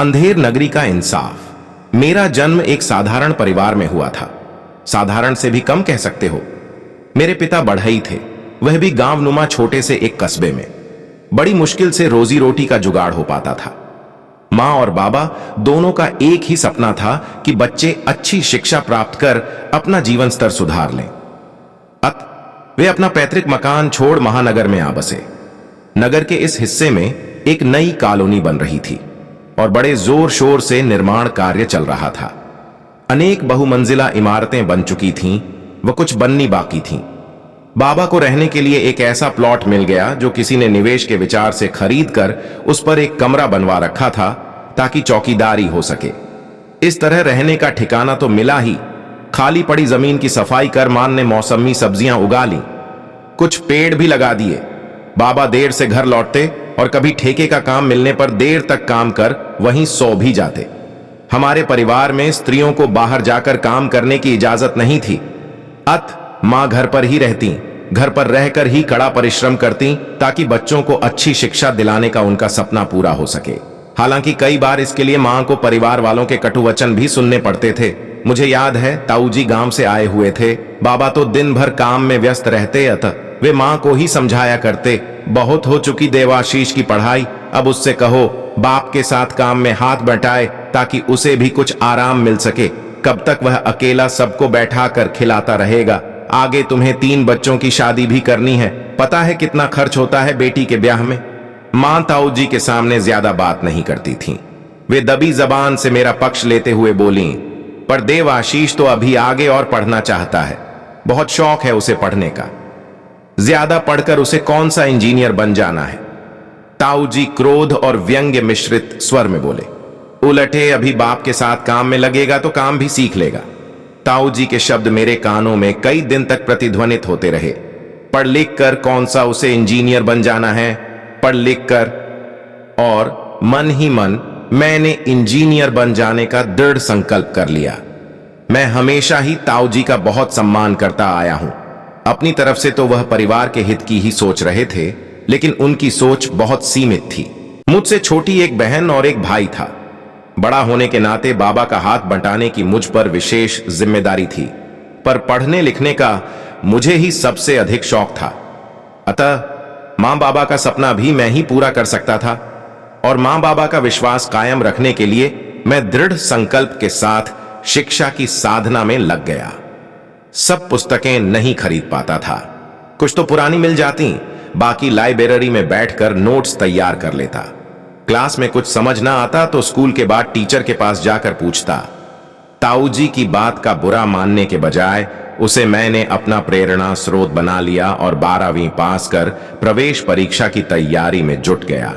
अंधेर नगरी का इंसाफ। मेरा जन्म एक साधारण परिवार में हुआ था। साधारण से भी कम कह सकते हो। मेरे पिता बढ़ई थे, वह भी गांव-नुमा छोटे से एक कस्बे में। बड़ी मुश्किल से रोजी रोटी का जुगाड़ हो पाता था। मां और बाबा दोनों का एक ही सपना था कि बच्चे अच्छी शिक्षा प्राप्त कर अपना जीवन स्तर सुधार लें। वे अपना पैतृक मकान छोड़ महानगर में आ बसे। नगर के इस हिस्से में एक नई कॉलोनी बन रही थी और बड़े जोर शोर से निर्माण कार्य चल रहा था। अनेक बहुमंजिला इमारतें बन चुकी थीं, व कुछ बननी बाकी थीं। बाबा को रहने के लिए एक ऐसा प्लॉट मिल गया जो किसी ने निवेश के विचार से खरीद कर उस पर एक कमरा बनवा रखा था ताकि चौकीदारी हो सके। इस तरह रहने का ठिकाना तो मिला ही, खाली पड़ी जमीन की सफाई कर मान ने मौसमी सब्जियां उगा ली, कुछ पेड़ भी लगा दिए। बाबा देर से घर लौटते और कभी ठेके का काम मिलने पर देर तक काम कर वहीं सो भी जाते। हमारे परिवार में स्त्रियों को बाहर जाकर काम करने की इजाजत नहीं थी। मां घर पर ही रहती, घर पर रहकर ही कड़ा परिश्रम करती ताकि बच्चों को अच्छी शिक्षा दिलाने का उनका सपना पूरा हो सके। हालांकि कई बार इसके लिए मां को परिवार वालों के कटु वचन भी सुनने पड़ते थे। मुझे याद है ताऊजी गांव से आए हुए थे। बाबा तो दिन भर काम में व्यस्त रहते, अतः वे मां को ही समझाया करते, बहुत हो चुकी देवाशीष की पढ़ाई, अब उससे कहो बाप के साथ काम में हाथ बटाए ताकि उसे भी कुछ आराम मिल सके। कब तक वह अकेला सबको बैठा कर खिलाता रहेगा? आगे तुम्हें 3 बच्चों की शादी भी करनी है, पता है कितना खर्च होता है बेटी के ब्याह में। मां ताऊजी के सामने ज्यादा बात नहीं करती थीं। वे दबी जबान से मेरा पक्ष लेते हुए बोली, पर देवाशीष तो अभी आगे और पढ़ना चाहता है, बहुत शौक है उसे पढ़ने का। ज्यादा पढ़कर उसे कौन सा इंजीनियर बन जाना है? ताऊजी क्रोध और व्यंग्य मिश्रित स्वर में बोले। उलटे अभी बाप के साथ काम में लगेगा तो काम भी सीख लेगा। ताऊजी के शब्द मेरे कानों में कई दिन तक प्रतिध्वनित होते रहे। पढ़ लिख कर कौन सा उसे इंजीनियर बन जाना है, पढ़ लिख कर। और मन ही मन मैंने इंजीनियर बन जाने का दृढ़ संकल्प कर लिया। मैं हमेशा ही ताऊजी का बहुत सम्मान करता आया हूं। अपनी तरफ से तो वह परिवार के हित की ही सोच रहे थे, लेकिन उनकी सोच बहुत सीमित थी। मुझसे छोटी एक बहन और एक भाई था। बड़ा होने के नाते बाबा का हाथ बंटाने की मुझ पर विशेष जिम्मेदारी थी, पर पढ़ने लिखने का मुझे ही सबसे अधिक शौक था। अतः मां बाबा का सपना भी मैं ही पूरा कर सकता था, और मां बाबा का विश्वास कायम रखने के लिए मैं दृढ़ संकल्प के साथ शिक्षा की साधना में लग गया। सब पुस्तकें नहीं खरीद पाता था, कुछ तो पुरानी मिल जाती, बाकी लाइब्रेरी में बैठकर नोट्स तैयार कर लेता। क्लास में कुछ समझ ना आता तो स्कूल के बाद टीचर के पास जाकर पूछता। ताऊजी की बात का बुरा मानने के बजाय उसे मैंने अपना प्रेरणा स्रोत बना लिया और 12वीं पास कर प्रवेश परीक्षा की तैयारी में जुट गया।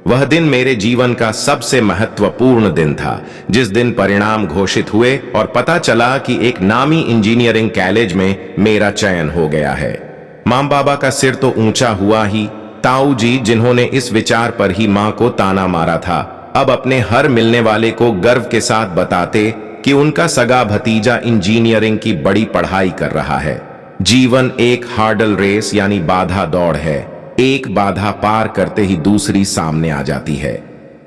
वह दिन मेरे जीवन का सबसे महत्वपूर्ण दिन था, जिस दिन परिणाम घोषित हुए और पता चला कि एक नामी इंजीनियरिंग कॉलेज में मेरा चयन हो गया है। मां बाबा का सिर तो ऊंचा हुआ ही। ताऊजी, जिन्होंने इस विचार पर ही मां को ताना मारा था, अब अपने हर मिलने वाले को गर्व के साथ बताते कि उनका सगा भतीजा इंजीनियरिंग की बड़ी पढ़ाई कर रहा है। जीवन एक हार्डल रेस यानी बाधा दौड़ है, एक बाधा पार करते ही दूसरी सामने आ जाती है।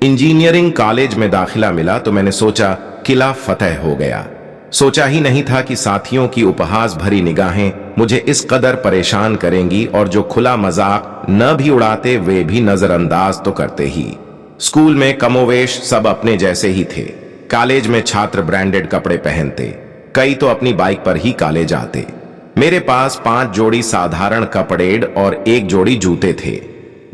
इंजीनियरिंग कॉलेज में दाखिला मिला तो मैंने सोचा किला फतेह हो गया। सोचा ही नहीं था कि साथियों की उपहास भरी निगाहें मुझे इस कदर परेशान करेंगी, और जो खुला मजाक न भी उड़ाते वे भी नजरअंदाज तो करते ही। स्कूल में कमोवेश सब अपने जैसे ही थे। कॉलेज में छात्र ब्रांडेड कपड़े पहनते, कई तो अपनी बाइक पर ही कॉलेज आते। मेरे पास 5 जोड़ी साधारण कपड़े और 1 जोड़ी जूते थे,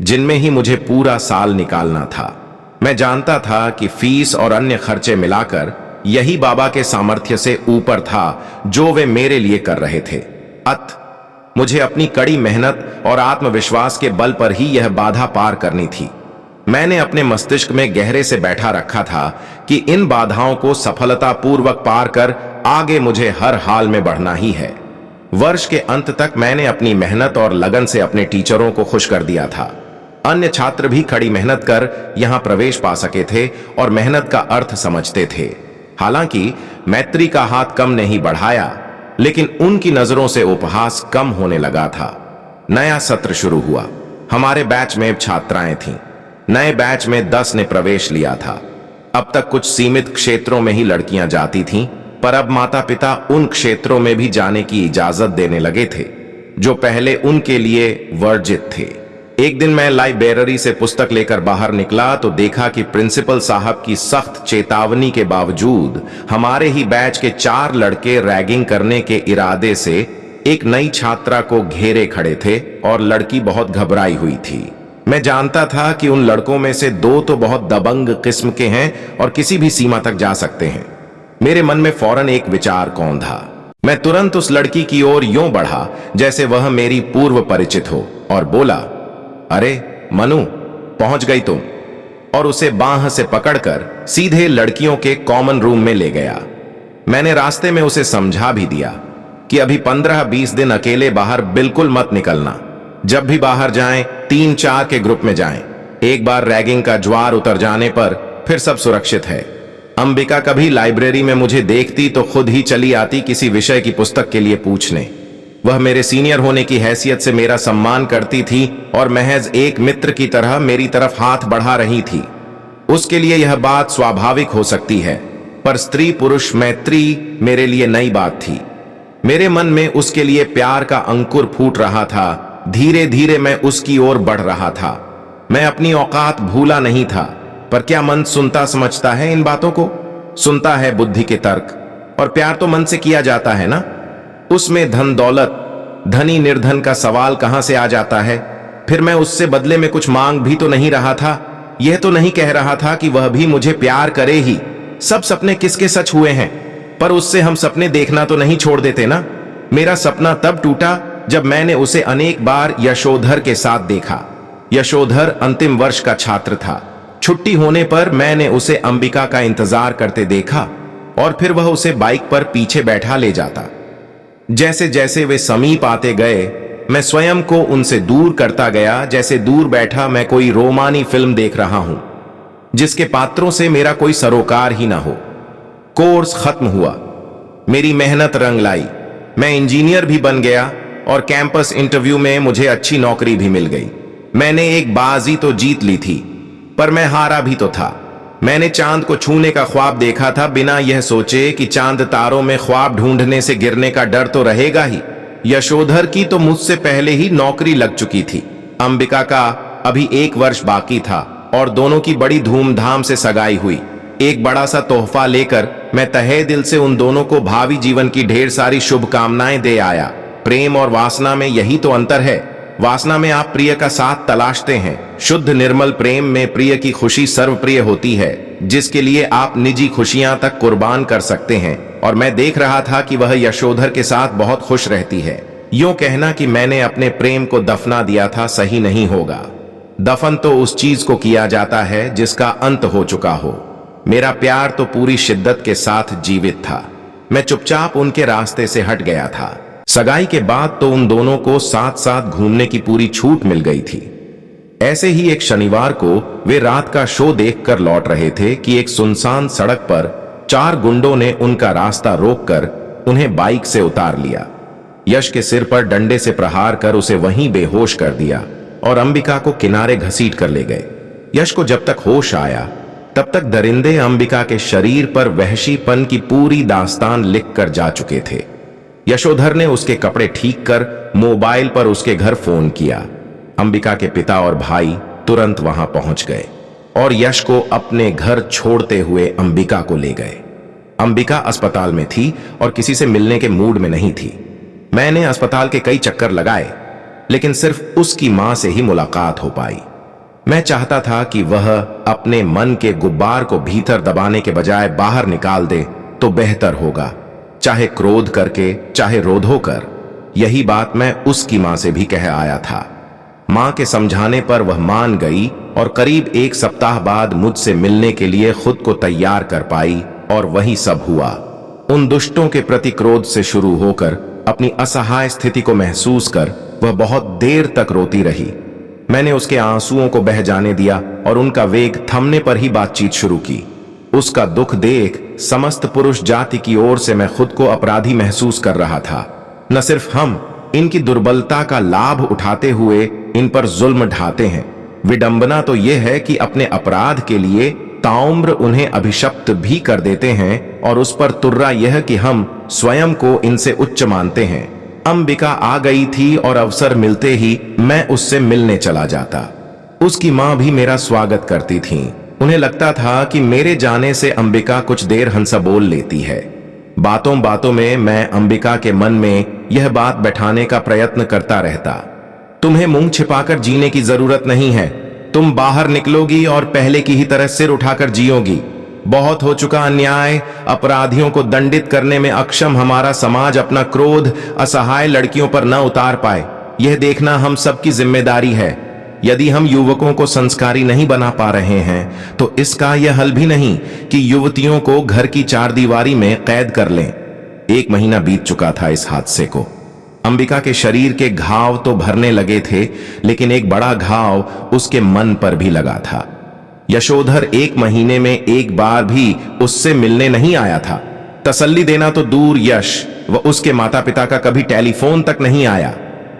जिनमें ही मुझे पूरा साल निकालना था। मैं जानता था कि फीस और अन्य खर्चे मिलाकर यही बाबा के सामर्थ्य से ऊपर था जो वे मेरे लिए कर रहे थे। मुझे अपनी कड़ी मेहनत और आत्मविश्वास के बल पर ही यह बाधा पार करनी थी। मैंने अपने मस्तिष्क में गहरे से बैठा रखा था कि इन बाधाओं को सफलतापूर्वक पार कर आगे मुझे हर हाल में बढ़ना ही है। वर्ष के अंत तक मैंने अपनी मेहनत और लगन से अपने टीचरों को खुश कर दिया था। अन्य छात्र भी कड़ी मेहनत कर यहां प्रवेश पा सके थे और मेहनत का अर्थ समझते थे। हालांकि मैत्री का हाथ कम नहीं बढ़ाया, लेकिन उनकी नजरों से उपहास कम होने लगा था। नया सत्र शुरू हुआ। हमारे बैच में छात्राएं थीं। नए बैच में 10 ने प्रवेश लिया था। अब तक कुछ सीमित क्षेत्रों में ही लड़कियां जाती थीं, पर अब माता पिता उन क्षेत्रों में भी जाने की इजाजत देने लगे थे जो पहले उनके लिए वर्जित थे। एक दिन मैं लाइब्रेरी से पुस्तक लेकर बाहर निकला तो देखा कि प्रिंसिपल साहब की सख्त चेतावनी के बावजूद हमारे ही बैच के 4 लड़के रैगिंग करने के इरादे से एक नई छात्रा को घेरे खड़े थे और लड़की बहुत घबराई हुई थी। मैं जानता था कि उन लड़कों में से 2 तो बहुत दबंग किस्म के हैं और किसी भी सीमा तक जा सकते हैं। मेरे मन में फौरन एक विचार कौंधा। मैं तुरंत उस लड़की की ओर यूं बढ़ा जैसे वह मेरी पूर्व परिचित हो और बोला, अरे मनु, पहुंच गई तुम, और उसे बांह से पकड़कर सीधे लड़कियों के कॉमन रूम में ले गया। मैंने रास्ते में उसे समझा भी दिया कि अभी 15-20 दिन अकेले बाहर बिल्कुल मत निकलना। जब भी बाहर जाएं 3-4 के ग्रुप में जाएं। एक बार रैगिंग का ज्वार उतर जाने पर फिर सब सुरक्षित है। अंबिका कभी लाइब्रेरी में मुझे देखती तो खुद ही चली आती किसी विषय की पुस्तक के लिए पूछने। वह मेरे सीनियर होने की हैसियत से मेरा सम्मान करती थी और महज एक मित्र की तरह मेरी तरफ हाथ बढ़ा रही थी। उसके लिए यह बात स्वाभाविक हो सकती है, पर स्त्री पुरुष मैत्री मेरे लिए नई बात थी। मेरे मन में उसके लिए प्यार का अंकुर फूट रहा था। धीरे धीरे मैं उसकी ओर बढ़ रहा था। मैं अपनी औकात भूला नहीं था, पर क्या मन सुनता समझता है इन बातों को? सुनता है बुद्धि के तर्क, और प्यार तो मन से किया जाता है ना। उसमें धन दौलत, धनी निर्धन का सवाल कहां से आ जाता है? फिर मैं उससे बदले में कुछ मांग भी तो नहीं रहा था। यह तो नहीं कह रहा था कि वह भी मुझे प्यार करे ही। सब सपने किसके सच हुए हैं, पर उससे हम सपने देखना तो नहीं छोड़ देते ना। मेरा सपना तब टूटा जब मैंने उसे अनेक बार यशोधर के साथ देखा। यशोधर अंतिम वर्ष का छात्र था। छुट्टी होने पर मैंने उसे अंबिका का इंतजार करते देखा और फिर वह उसे बाइक पर पीछे बैठा ले जाता। जैसे जैसे वे समीप आते गए, मैं स्वयं को उनसे दूर करता गया, जैसे दूर बैठा मैं कोई रोमानी फिल्म देख रहा हूं जिसके पात्रों से मेरा कोई सरोकार ही ना हो। कोर्स खत्म हुआ, मेरी मेहनत रंग लाई। मैं इंजीनियर भी बन गया और कैंपस इंटरव्यू में मुझे अच्छी नौकरी भी मिल गई। मैंने एक बाजी तो जीत ली थी, पर मैं हारा भी तो था। मैंने चांद को छूने का ख्वाब देखा था, बिना यह सोचे कि चांद तारों में ख्वाब ढूंढने से गिरने का डर तो रहेगा ही। यशोधर की तो मुझसे पहले ही नौकरी लग चुकी थी। अंबिका का अभी 1 वर्ष बाकी था और दोनों की बड़ी धूमधाम से सगाई हुई। एक बड़ा सा तोहफा लेकर मैं तहे दिल से उन दोनों को भावी जीवन की ढेर सारी शुभकामनाएं दे आया। प्रेम और वासना में यही तो अंतर है। वासना में आप प्रिय का साथ तलाशते हैं। शुद्ध निर्मल प्रेम में प्रिय की खुशी सर्वप्रिय होती है, जिसके लिए आप निजी खुशियां तक कुर्बान कर सकते हैं। और मैं देख रहा था कि वह यशोधर के साथ बहुत खुश रहती है। यूं कहना कि मैंने अपने प्रेम को दफना दिया था सही नहीं होगा। दफन तो उस चीज को किया जाता है जिसका अंत हो चुका हो। मेरा प्यार तो पूरी शिद्दत के साथ जीवित था। मैं चुपचाप उनके रास्ते से हट गया था। सगाई के बाद तो उन दोनों को साथ साथ घूमने की पूरी छूट मिल गई थी। ऐसे ही एक शनिवार को वे रात का शो देखकर लौट रहे थे कि एक सुनसान सड़क पर 4 गुंडों ने उनका रास्ता रोककर उन्हें बाइक से उतार लिया। यश के सिर पर डंडे से प्रहार कर उसे वहीं बेहोश कर दिया और अंबिका को किनारे घसीट कर ले गए। यश को जब तक होश आया तब तक दरिंदे अंबिका के शरीर पर वहशीपन की पूरी दास्तान लिखकर जा चुके थे। यशोधर ने उसके कपड़े ठीक कर मोबाइल पर उसके घर फोन किया। अंबिका के पिता और भाई तुरंत वहां पहुंच गए और यश को अपने घर छोड़ते हुए अंबिका को ले गए। अंबिका अस्पताल में थी और किसी से मिलने के मूड में नहीं थी। मैंने अस्पताल के कई चक्कर लगाए, लेकिन सिर्फ उसकी मां से ही मुलाकात हो पाई। मैं चाहता था कि वह अपने मन के गुब्बार को भीतर दबाने के बजाय बाहर निकाल दे तो बेहतर होगा, चाहे क्रोध करके चाहे रोधो कर। यही बात मैं उसकी मां से भी कह आया था। मां के समझाने पर वह मान गई और करीब 1 सप्ताह बाद मुझसे मिलने के लिए खुद को तैयार कर पाई और वही सब हुआ। उन दुष्टों के प्रति क्रोध से शुरू होकर अपनी असहाय स्थिति को महसूस कर वह बहुत देर तक रोती रही। मैंने उसके आंसुओं को बह जाने दिया और उनका वेग थमने पर ही बातचीत शुरू की। उसका दुख देख समस्त पुरुष जाति की ओर से मैं खुद को अपराधी महसूस कर रहा था। न सिर्फ हम इनकी दुर्बलता का लाभ उठाते हुए इन पर जुल्म ढाते हैं, विडंबना तो यह है कि अपने अपराध के लिए ताउम्र उन्हें अभिशप्त भी कर देते हैं और उस पर तुर्रा यह कि हम स्वयं को इनसे उच्च मानते हैं। अंबिका आ गई थी और अवसर मिलते ही मैं उससे मिलने चला जाता। उसकी मां भी मेरा स्वागत करती थीं। उन्हें लगता था कि मेरे जाने से अंबिका कुछ देर हंसा बोल लेती है। बातों बातों में मैं अंबिका के मन में यह बात बैठाने का प्रयत्न करता रहता। तुम्हें मुंह छिपाकर जीने की जरूरत नहीं है। तुम बाहर निकलोगी और पहले की ही तरह सिर उठाकर जियोगी। बहुत हो चुका अन्याय। अपराधियों को दंडित करने में अक्षम हमारा समाज अपना क्रोध असहाय लड़कियों पर न उतार पाए, यह देखना हम सबकी जिम्मेदारी है। यदि हम युवकों को संस्कारी नहीं बना पा रहे हैं तो इसका यह हल भी नहीं कि युवतियों को घर की चारदीवारी में कैद कर लें। 1 महीना बीत चुका था इस हादसे को। अंबिका के शरीर के घाव तो भरने लगे थे, लेकिन एक बड़ा घाव उसके मन पर भी लगा था। यशोधर 1 महीने में एक बार भी उससे मिलने नहीं आया था। तसल्ली देना तो दूर, यश व उसके माता पिता का कभी टेलीफोन तक नहीं आया।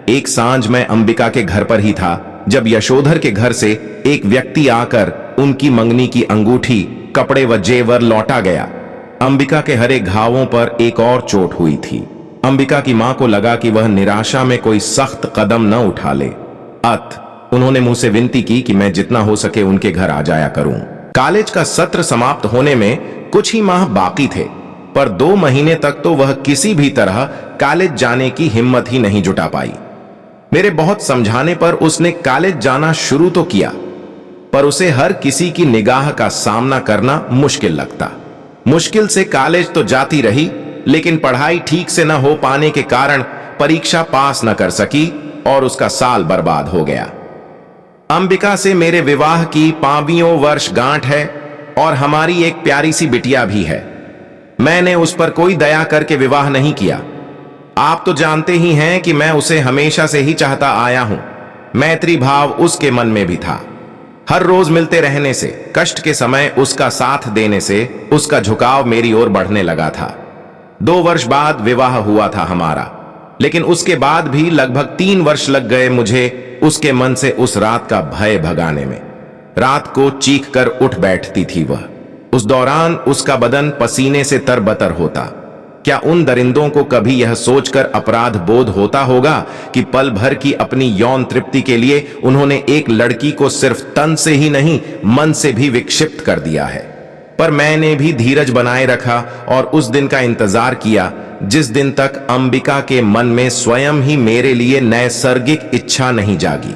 एक सांझ मैं अंबिका के घर पर ही था जब यशोधर के घर से एक व्यक्ति आकर उनकी मंगनी की अंगूठी, कपड़े व जेवर लौटा गया। अंबिका के हरे घावों पर एक और चोट हुई थी। अंबिका की मां को लगा कि वह निराशा में कोई सख्त कदम न उठा ले। उन्होंने मुझसे विनती की कि मैं जितना हो सके उनके घर आ जाया करूं। कॉलेज का सत्र समाप्त होने में कुछ ही माह बाकी थे, पर 2 महीने तक तो वह किसी भी तरह कॉलेज जाने की हिम्मत ही नहीं जुटा पाई। मेरे बहुत समझाने पर उसने कॉलेज जाना शुरू तो किया, पर उसे हर किसी की निगाह का सामना करना मुश्किल लगता। मुश्किल से कॉलेज तो जाती रही, लेकिन पढ़ाई ठीक से न हो पाने के कारण परीक्षा पास न कर सकी और उसका साल बर्बाद हो गया। अंबिका से मेरे विवाह की 5वीं वर्षगांठ है और हमारी एक प्यारी सी बिटिया भी है। मैंने उस पर कोई दया करके विवाह नहीं किया। आप तो जानते ही हैं कि मैं उसे हमेशा से ही चाहता आया हूं। मैत्री भाव उसके मन में भी था। हर रोज मिलते रहने से, कष्ट के समय उसका साथ देने से उसका झुकाव मेरी ओर बढ़ने लगा था। 2 वर्ष बाद विवाह हुआ था हमारा, लेकिन उसके बाद भी लगभग 3 वर्ष लग गए मुझे उसके मन से उस रात का भय भगाने में। रात को चीख कर उठ बैठती थी वह। उस दौरान उसका बदन पसीने से तरबतर होता। क्या उन दरिंदों को कभी यह सोचकर अपराध बोध होता होगा कि पल भर की अपनी यौन तृप्ति के लिए उन्होंने एक लड़की को सिर्फ तन से ही नहीं, मन से भी विक्षिप्त कर दिया है। पर मैंने भी धीरज बनाए रखा और उस दिन का इंतजार किया जिस दिन तक अंबिका के मन में स्वयं ही मेरे लिए नैसर्गिक इच्छा नहीं जागी।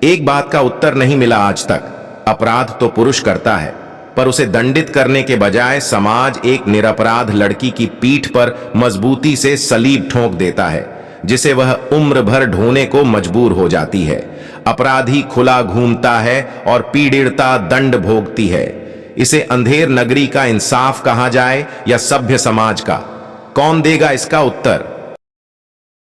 एक बात का उत्तर नहीं मिला आज तक। अपराध तो पुरुष करता है, पर उसे दंडित करने के बजाय समाज एक निरपराध लड़की की पीठ पर मजबूती से सलीब ठोंक देता है, जिसे वह उम्र भर ढोने को मजबूर हो जाती है। अपराधी खुला घूमता है और पीड़िता दंड भोगती है। इसे अंधेर नगरी का इंसाफ कहा जाए या सभ्य समाज का, कौन देगा इसका उत्तर?